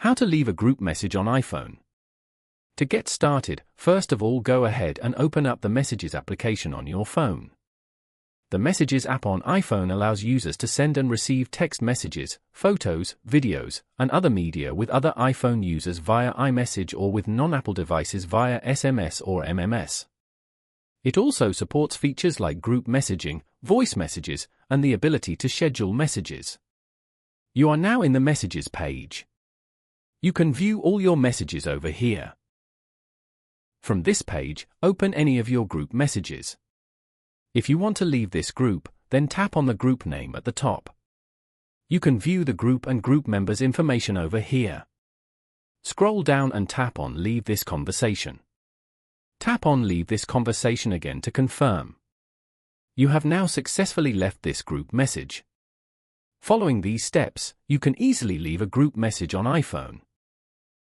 How to leave a group message on iPhone. To get started, first of all go ahead and open up the Messages application on your phone. The Messages app on iPhone allows users to send and receive text messages, photos, videos, and other media with other iPhone users via iMessage or with non-Apple devices via SMS or MMS. It also supports features like group messaging, voice messages, and the ability to schedule messages. You are now in the Messages page. You can view all your messages over here. From this page, open any of your group messages. If you want to leave this group, then tap on the group name at the top. You can view the group and group members' information over here. Scroll down and tap on Leave this conversation. Tap on Leave this conversation again to confirm. You have now successfully left this group message. Following these steps, you can easily leave a group message on iPhone.